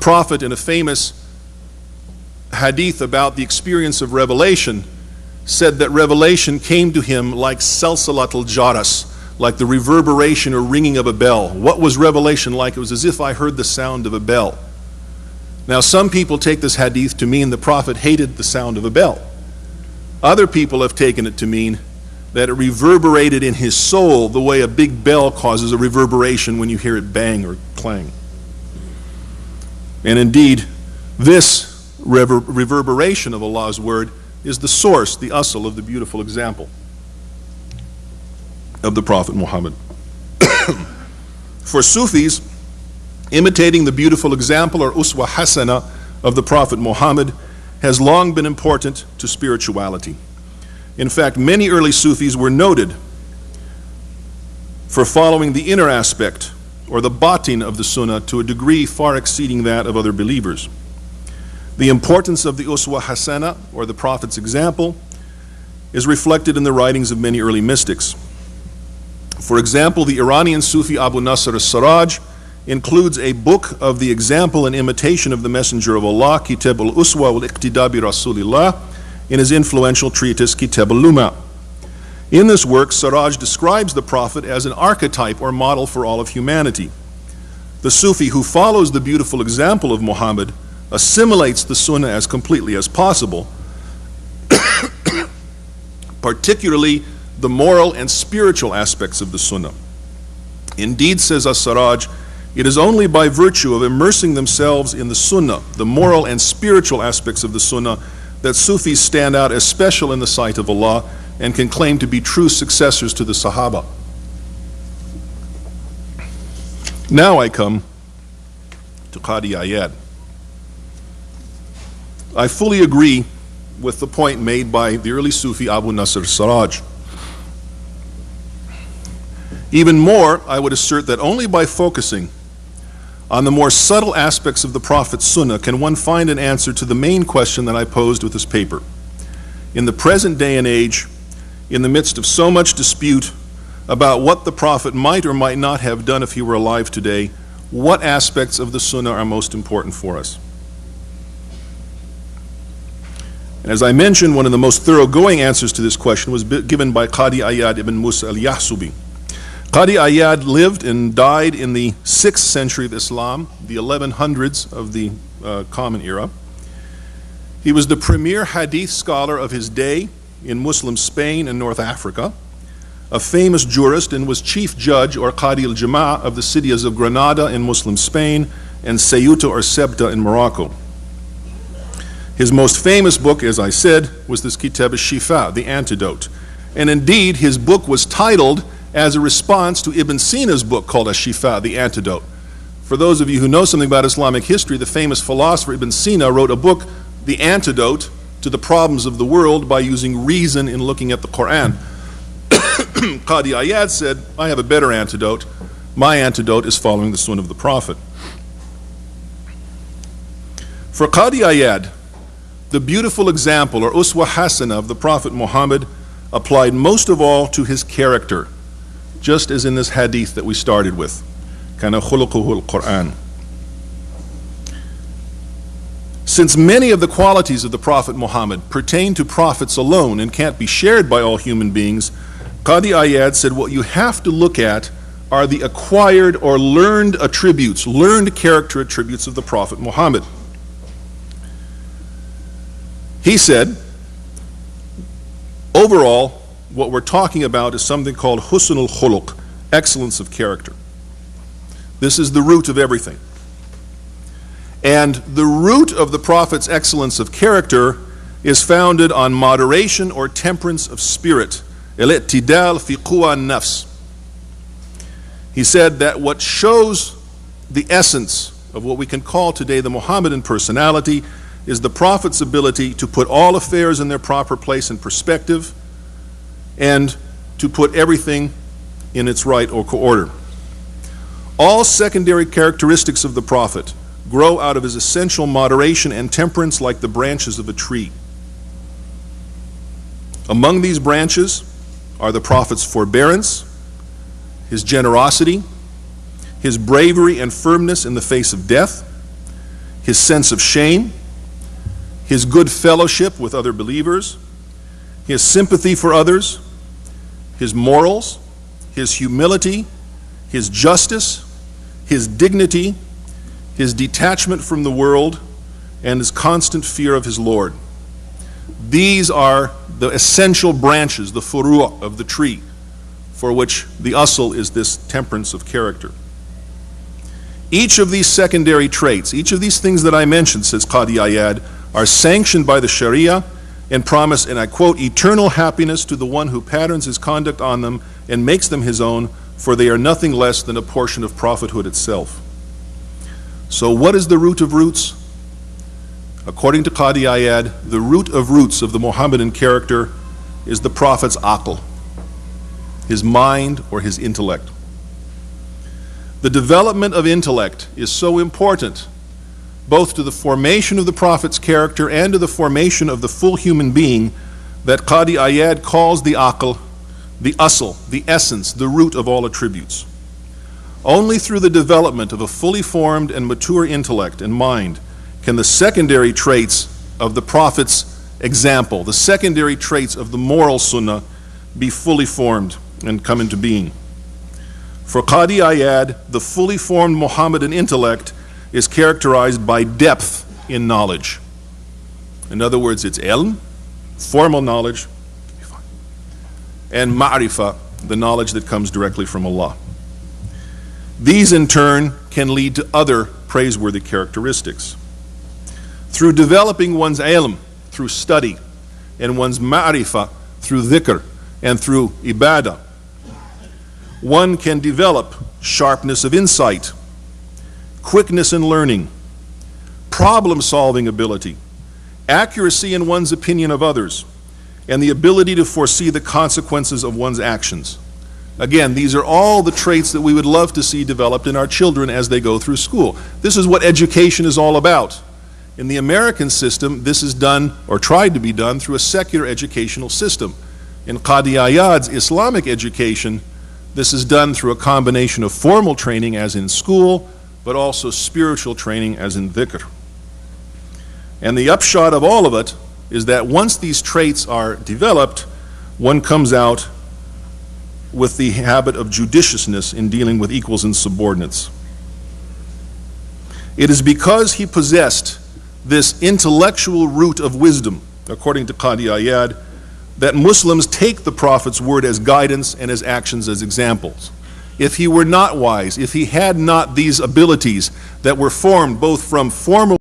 Prophet, in a famous hadith about the experience of revelation, said that revelation came to him like salsalat al-jaras, like the reverberation or ringing of a bell. What was revelation like? It was as if I heard the sound of a bell. Now, some people take this hadith to mean the Prophet hated the sound of a bell. Other people have taken it to mean that it reverberated in his soul the way a big bell causes a reverberation when you hear it bang or clang. And indeed, this reverberation of Allah's word is the source, the asl of the beautiful example of the Prophet Muhammad. For Sufis, imitating the beautiful example or uswa hasana of the Prophet Muhammad has long been important to spirituality. In fact, many early Sufis were noted for following the inner aspect or the batin of the Sunnah to a degree far exceeding that of other believers. The importance of the uswa hasana, or the Prophet's example, is reflected in the writings of many early mystics. For example, the Iranian Sufi Abu Nasr al-Siraj includes a book of the example and imitation of the Messenger of Allah, Kitab al-Uswa wal-Iqtida bi Rasulillah, in his influential treatise Kitab al-Luma. In this work, Siraj describes the Prophet as an archetype or model for all of humanity. The Sufi who follows the beautiful example of Muhammad assimilates the Sunnah as completely as possible, particularly the moral and spiritual aspects of the Sunnah. Indeed, says As-Siraj, it is only by virtue of immersing themselves in the Sunnah, the moral and spiritual aspects of the Sunnah, that Sufis stand out as special in the sight of Allah and can claim to be true successors to the Sahaba. Now I come to Qadi Ayad. I fully agree with the point made by the early Sufi Abu Nasr Siraj. Even more, I would assert that only by focusing on the more subtle aspects of the Prophet's Sunnah can one find an answer to the main question that I posed with this paper. In the present day and age, in the midst of so much dispute about what the Prophet might or might not have done if he were alive today, what aspects of the Sunnah are most important for us? And as I mentioned, one of the most thoroughgoing answers to this question was given by Qadi Ayad ibn Musa al-Yahsubi. Qadi Ayad lived and died in the 6th century of Islam, the 1100s of the Common Era. He was the premier hadith scholar of his day in Muslim Spain and North Africa, a famous jurist, and was chief judge or Qadi al-Jama'ah of the cities of Granada in Muslim Spain and Ceuta or Ceuta in Morocco. His most famous book, as I said, was this Kitab al-Shifa, the antidote. And indeed, his book was titled as a response to Ibn Sina's book called Ash-Shifa, the Antidote. For those of you who know something about Islamic history, the famous philosopher Ibn Sina wrote a book, The Antidote to the Problems of the World, by using reason in looking at the Quran. Qadi Ayad said, I have a better antidote. My antidote is following the Sunnah of the Prophet. For Qadi Ayad, the beautiful example or uswa hasana of the Prophet Muhammad applied most of all to his character, just as in this hadith that we started with, kana khuluquhu al-Quran. Since many of the qualities of the Prophet Muhammad pertain to prophets alone and can't be shared by all human beings, Qadi Ayad said what you have to look at are the acquired or learned attributes, learned character attributes of the Prophet Muhammad. He said, overall, what we're talking about is something called husnul khuluq, excellence of character. This is the root of everything. And the root of the Prophet's excellence of character is founded on moderation or temperance of spirit. Al-i'tidal fi quwa an-nafs. He said that what shows the essence of what we can call today the Muhammadan personality is the Prophet's ability to put all affairs in their proper place and perspective, and to put everything in its right order. All secondary characteristics of the Prophet grow out of his essential moderation and temperance like the branches of a tree. Among these branches are the Prophet's forbearance, his generosity, his bravery and firmness in the face of death, his sense of shame, his good fellowship with other believers, his sympathy for others, his morals, his humility, his justice, his dignity, his detachment from the world, and his constant fear of his Lord. These are the essential branches, the furu' of the tree, for which the asl is this temperance of character. Each of these secondary traits, each of these things that I mentioned, says Qadi Ayad, are sanctioned by the Sharia and promise, and I quote, eternal happiness to the one who patterns his conduct on them and makes them his own, for they are nothing less than a portion of prophethood itself. So what is the root of roots? According to Qadi Ayad, the root of roots of the Muhammadan character is the Prophet's aql, his mind or his intellect. The development of intellect is so important, both to the formation of the Prophet's character and to the formation of the full human being, that Qadi Ayad calls the aql the asl, the essence, the root of all attributes. Only through the development of a fully formed and mature intellect and mind can the secondary traits of the Prophet's example, the secondary traits of the moral sunnah, be fully formed and come into being. For Qadi Ayad, the fully formed Muhammadan intellect is characterized by depth in knowledge. In other words, it's ilm, formal knowledge, and ma'rifah, the knowledge that comes directly from Allah. These in turn can lead to other praiseworthy characteristics. Through developing one's ilm, through study, and one's ma'rifah, through dhikr, and through ibadah, one can develop sharpness of insight, quickness in learning, problem-solving ability, accuracy in one's opinion of others, and the ability to foresee the consequences of one's actions. Again, these are all the traits that we would love to see developed in our children as they go through school. This is what education is all about. In the American system, this is done, or tried to be done, through a secular educational system. In Qadi Ayad's Islamic education, this is done through a combination of formal training, as in school, but also spiritual training, as in dhikr. And the upshot of all of it is that once these traits are developed, one comes out with the habit of judiciousness in dealing with equals and subordinates. It is because he possessed this intellectual root of wisdom, according to Qadi Ayad, that Muslims take the Prophet's word as guidance and his actions as examples. If he were not wise, if he had not these abilities that were formed both from formal